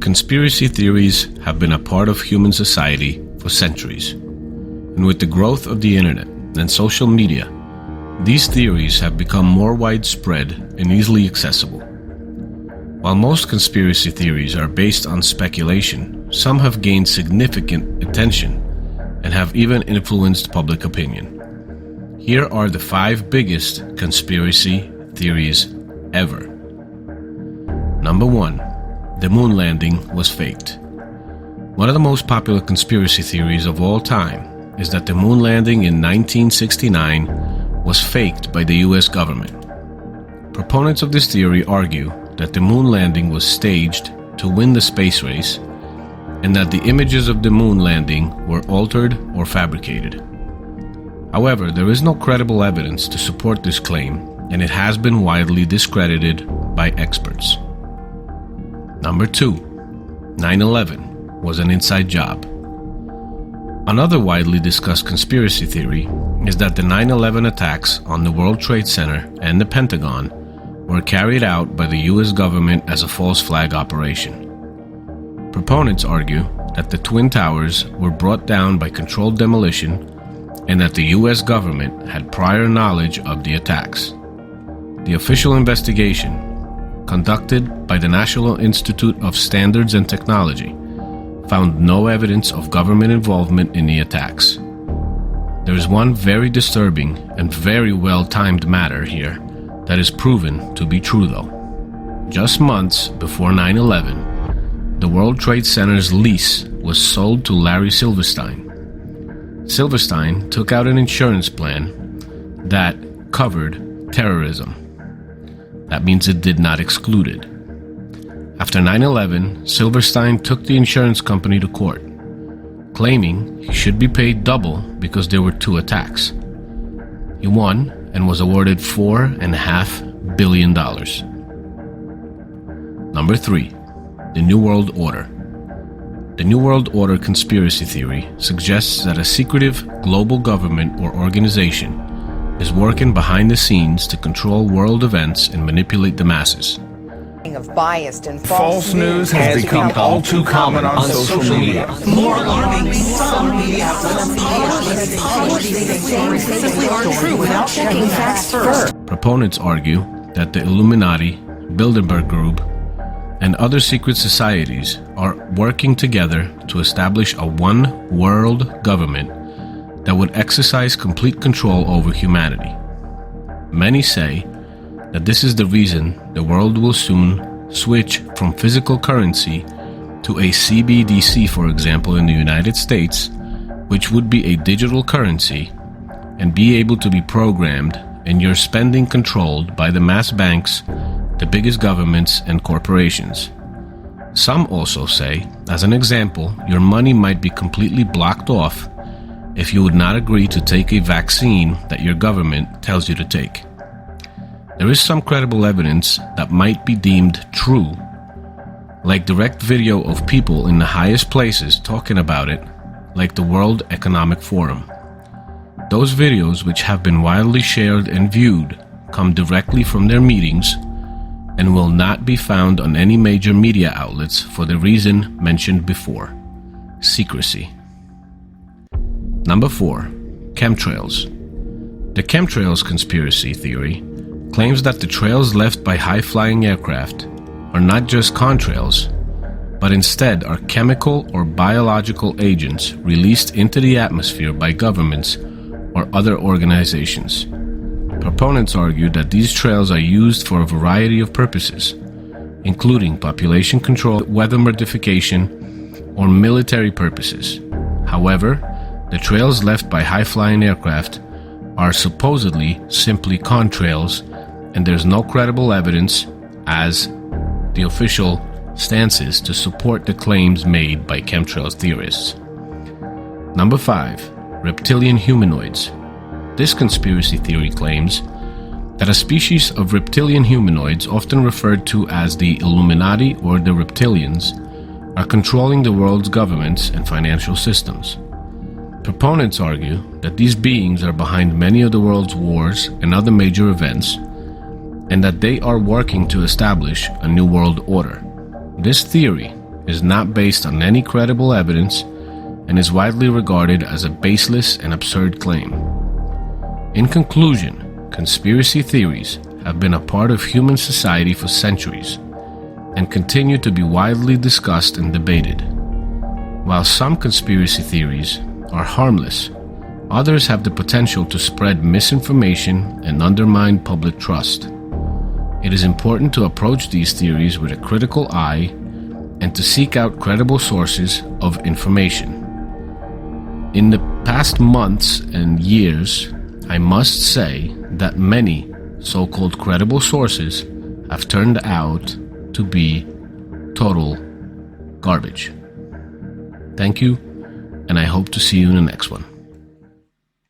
Conspiracy theories have been a part of human society for centuries. And with the growth of the internet and social media, these theories have become more widespread and easily accessible. While most conspiracy theories are based on speculation, some have gained significant attention and have even influenced public opinion. Here are the 5 biggest conspiracy theories ever. Number 1. The moon landing was faked. One of the most popular conspiracy theories of all time is that the moon landing in 1969 was faked by the US government. Proponents of this theory argue that the moon landing was staged to win the space race and that the images of the moon landing were altered or fabricated. However, there is no credible evidence to support this claim, and it has been widely discredited by experts. Number 2. 9/11 was an inside job. Another widely discussed conspiracy theory is that the 9/11 attacks on the World Trade Center and the Pentagon were carried out by the US government as a false flag operation. Proponents argue that the Twin Towers were brought down by controlled demolition and that the US government had prior knowledge of the attacks. The official investigation, conducted by the National Institute of Standards and Technology, found no evidence of government involvement in the attacks. There is one very disturbing and very well-timed matter here that is proven to be true though. Just months before 9/11, the World Trade Center's lease was sold to Larry Silverstein. Silverstein took out an insurance plan that covered terrorism. That means it did not exclude it. After 9/11, Silverstein took the insurance company to court, claiming he should be paid double because there were 2 attacks. He won and was awarded $4.5 billion. Number 3. The New World Order. The New World Order conspiracy theory suggests that a secretive global government or organization is working behind the scenes to control world events and manipulate the masses. Of biased and false news has become all too common on social media. More alarming, some media simply aren't true without checking facts first. Proponents argue that the Illuminati, Bilderberg Group, and other secret societies are working together to establish a one-world government that would exercise complete control over humanity. Many say that this is the reason the world will soon switch from physical currency to a CBDC, for example, in the United States, which would be a digital currency and be able to be programmed and your spending controlled by the mass banks, the biggest governments and corporations. Some also say, as an example, your money might be completely blocked off if you would not agree to take a vaccine that your government tells you to take. There is some credible evidence that might be deemed true, like direct video of people in the highest places talking about it, like the World Economic Forum. Those videos, which have been widely shared and viewed, come directly from their meetings and will not be found on any major media outlets for the reason mentioned before: secrecy. Number 4. Chemtrails. The chemtrails conspiracy theory claims that the trails left by high-flying aircraft are not just contrails, but instead are chemical or biological agents released into the atmosphere by governments or other organizations. Proponents argue that these trails are used for a variety of purposes, including population control, weather modification, or military purposes. However, the trails left by high-flying aircraft are supposedly simply contrails, and there's no credible evidence as the official stances to support the claims made by chemtrails theorists. Number 5. Reptilian humanoids. This conspiracy theory claims that a species of reptilian humanoids, often referred to as the Illuminati or the reptilians, are controlling the world's governments and financial systems. Proponents argue that these beings are behind many of the world's wars and other major events, and that they are working to establish a new world order. This theory is not based on any credible evidence and is widely regarded as a baseless and absurd claim. In conclusion, conspiracy theories have been a part of human society for centuries and continue to be widely discussed and debated. While some conspiracy theories are harmless, others have the potential to spread misinformation and undermine public trust. It is important to approach these theories with a critical eye and to seek out credible sources of information. In the past months and years, I must say that many so-called credible sources have turned out to be total garbage. Thank you, and I hope to see you in the next one.